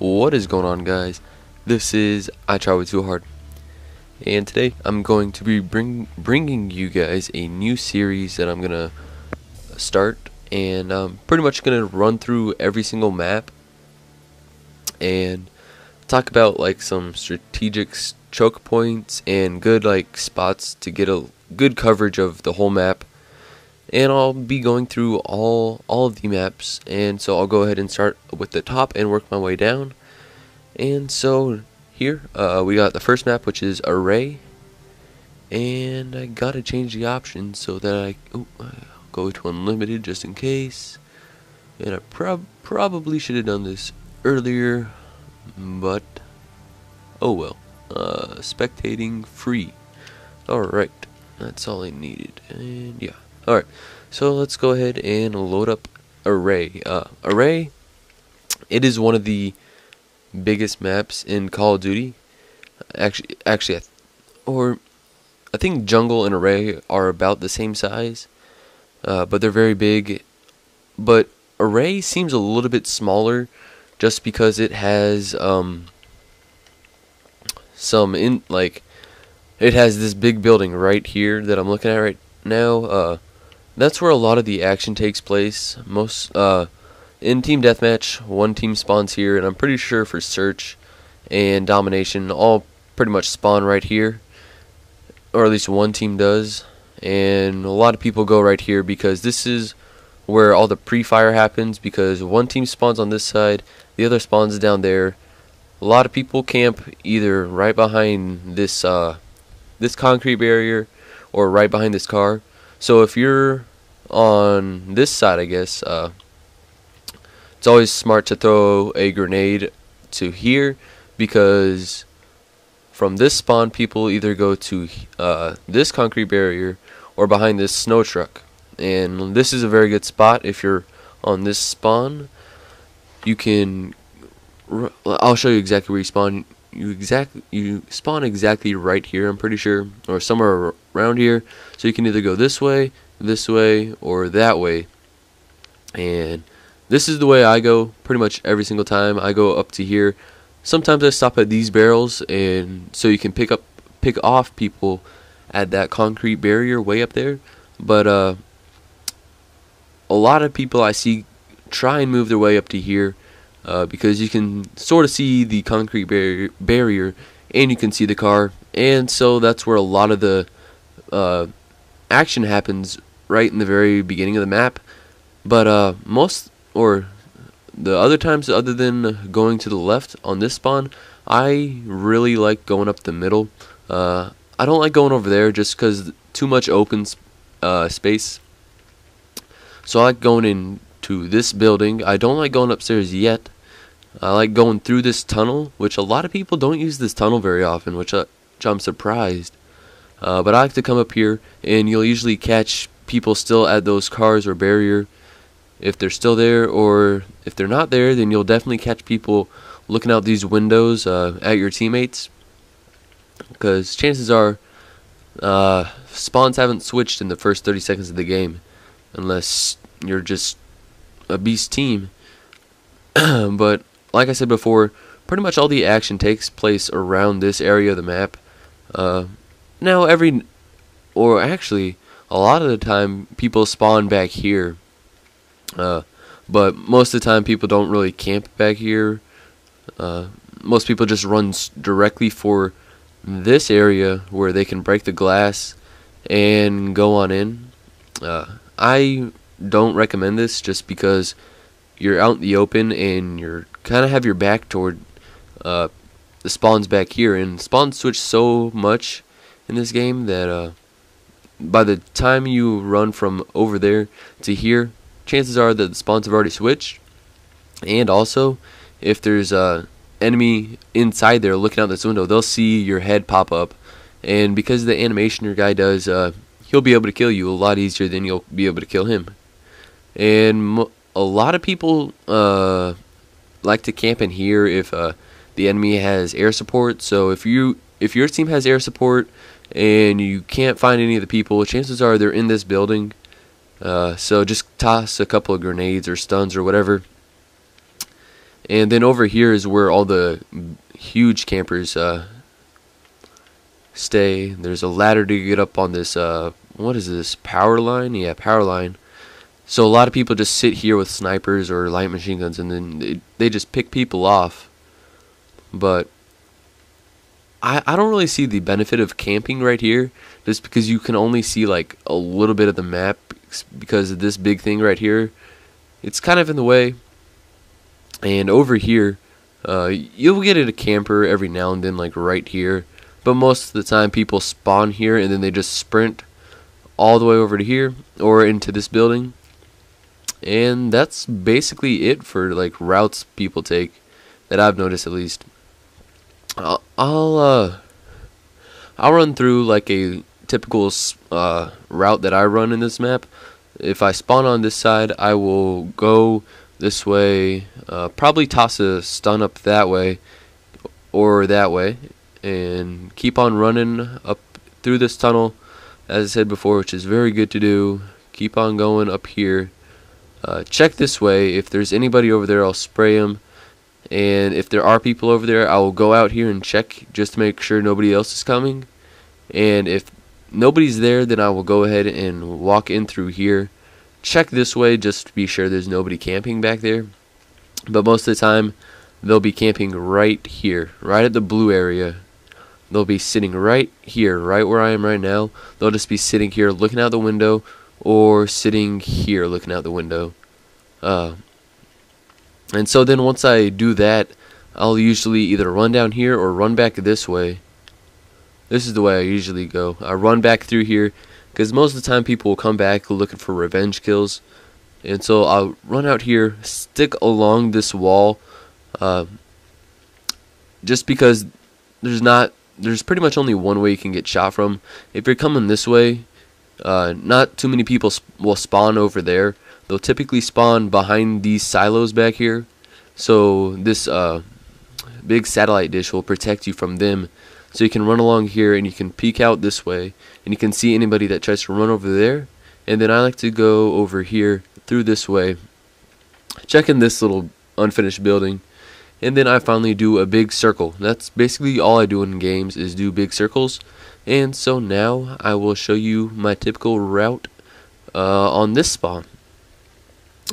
What is going on, guys? This is I Try Way Too Hard, and today I'm going to be bringing you guys a new series that I'm gonna start, and I'm pretty much gonna run through every single map and talk about like some strategic choke points and good like spots to get a good coverage of the whole map. And I'll be going through all of the maps, and so I'll go ahead and start with the top and work my way down. And so here we got the first map, which is Array, and I gotta change the options so that I'll go to unlimited just in case. And I probably should have done this earlier, but oh well. Spectating free. Alright, that's all I needed, and yeah. Alright, so let's go ahead and load up Array. Array, it is one of the biggest maps in Call of Duty. Actually, I think Jungle and Array are about the same size, but they're very big. But Array seems a little bit smaller, just because it has it has this big building right here that I'm looking at right now. That's where a lot of the action takes place. Most in Team Deathmatch, one team spawns here, and I'm pretty sure for Search and Domination, all pretty much spawn right here, or at least one team does. And a lot of people go right here because this is where all the pre-fire happens, because one team spawns on this side, the other spawns down there. A lot of people camp either right behind this this concrete barrier or right behind this car. So if you're on this side, I guess, it's always smart to throw a grenade to here, because from this spawn people either go to this concrete barrier or behind this snow truck. And this is a very good spot if you're on this spawn. You can, I'll show you exactly where you spawn. You spawn exactly right here, I'm pretty sure, or somewhere around here. So you can either go this way, or that way. And this is the way I go pretty much every single time. I go up to here. Sometimes I stop at these barrels, and so you can pick off people at that concrete barrier way up there. But a lot of people I see try and move their way up to here. Because you can sort of see the concrete barrier and you can see the car, and so that's where a lot of the action happens, right in the very beginning of the map. But the other times, other than going to the left on this spawn, I really like going up the middle. I don't like going over there just because too much open space. So I like going into this building. I don't like going upstairs yet. I like going through this tunnel, which a lot of people don't use this tunnel very often, which I'm surprised. But I like to come up here, and you'll usually catch people still at those cars or barrier if they're still there, or if they're not there, then you'll definitely catch people looking out these windows at your teammates, because chances are spawns haven't switched in the first 30 seconds of the game, unless you're just a beast team. But like I said before, pretty much all the action takes place around this area of the map. Now actually a lot of the time people spawn back here, but most of the time people don't really camp back here. Most people just run directly for this area where they can break the glass and go on in. I don't recommend this just because you're out in the open and you're kind of have your back toward the spawns back here, and spawns switch so much in this game that by the time you run from over there to here, chances are that the spawns have already switched. And also, if there's a enemy inside there looking out this window, they'll see your head pop up, and because of the animation your guy does, he'll be able to kill you a lot easier than you'll be able to kill him. And a lot of people like to camp in here if the enemy has air support. So if your team has air support and you can't find any of the people, chances are they're in this building. So just toss a couple of grenades or stuns or whatever, And then over here is where all the huge campers stay. There's a ladder to get up on this, what is this, power line? Yeah, power line. So a lot of people just sit here with snipers or light machine guns, and then they just pick people off. But I don't really see the benefit of camping right here, just because you can only see like a little bit of the map because of this big thing right here. It's kind of in the way. And over here, you'll get a camper every now and then, like right here. But most of the time people spawn here and then they just sprint all the way over to here or into this building. And that's basically it for like routes people take that I've noticed, at least. I'll run through like a typical route that I run in this map. If I spawn on this side, I will go this way, probably toss a stun up that way or that way, and keep on running up through this tunnel, as I said before, which is very good to do. Keep on going up here. Check this way. If there's anybody over there, I'll spray them. And if there are people over there, I will go out here and check just to make sure nobody else is coming. And if nobody's there, then I will go ahead and walk in through here. Check this way just to be sure there's nobody camping back there. But most of the time, they'll be camping right here, right at the blue area. They'll be sitting right here, right where I am right now. They'll just be sitting here looking out the window, or sitting here looking out the window. And so then once I do that, I'll usually either run down here or run back this way. This is the way I usually go. I run back through here because most of the time people will come back looking for revenge kills. And so I'll run out here, stick along this wall, just because there's pretty much only one way you can get shot from. If you're coming this way, not too many people will spawn over there. They'll typically spawn behind these silos back here. So this big satellite dish will protect you from them. So you can run along here and you can peek out this way, and you can see anybody that tries to run over there. And then I like to go over here through this way, checking this little unfinished building. And then I finally do a big circle. That's basically all I do in games, is do big circles. And so now I will show you my typical route on this spawn.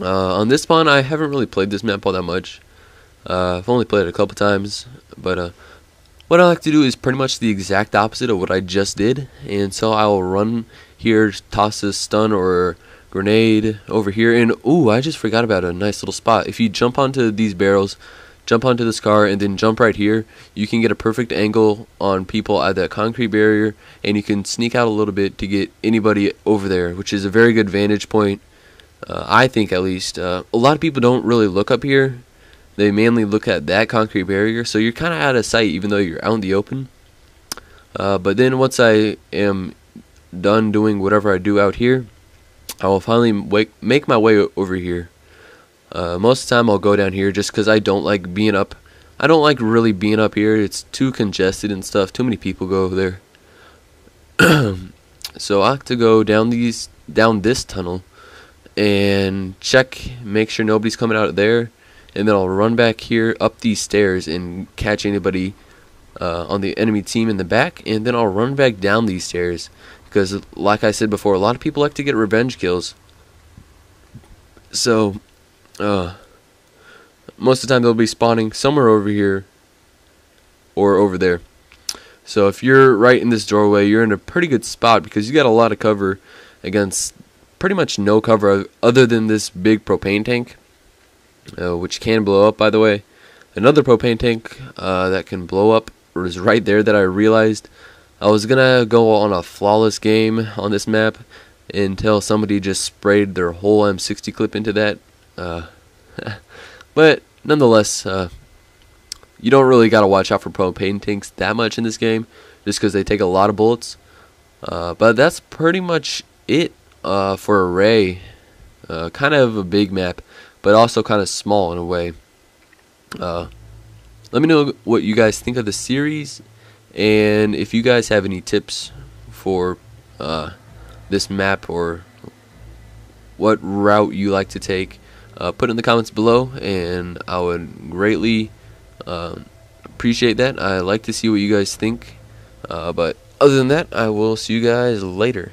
On this spawn, I haven't really played this map all that much. I've only played it a couple times, but what I like to do is pretty much the exact opposite of what I just did. And so I'll run here, toss a stun or grenade over here, and ooh, I just forgot about a nice little spot. If you jump onto these barrels, jump onto this car, and then jump right here, you can get a perfect angle on people at that concrete barrier, and you can sneak out a little bit to get anybody over there, which is a very good vantage point. I think, at least. A lot of people don't really look up here. They mainly look at that concrete barrier, so you're kind of out of sight even though you're out in the open. But then once I am done doing whatever I do out here, I will finally make my way over here. Most of the time I'll go down here just because I don't like being up. I don't like really being up here. It's too congested and stuff. Too many people go over there. So I have to go down this tunnel and check, make sure nobody's coming out of there, and then I'll run back here up these stairs and catch anybody on the enemy team in the back, and then I'll run back down these stairs because, like I said before, a lot of people like to get revenge kills. So most of the time they'll be spawning somewhere over here or over there. So if you're right in this doorway, you're in a pretty good spot because you got a lot of cover against pretty much no cover other than this big propane tank, which can blow up, by the way. Another propane tank that can blow up is right there that I realized. I was gonna go on a flawless game on this map until somebody just sprayed their whole M60 clip into that. But nonetheless, you don't really gotta watch out for propane tanks that much in this game, just because they take a lot of bullets. But that's pretty much it for Array. Kind of a big map, but also kind of small in a way. Let me know what you guys think of the series, and if you guys have any tips for this map or what route you like to take. put it in the comments below, and I would greatly appreciate that. I like to see what you guys think. But other than that, I will see you guys later.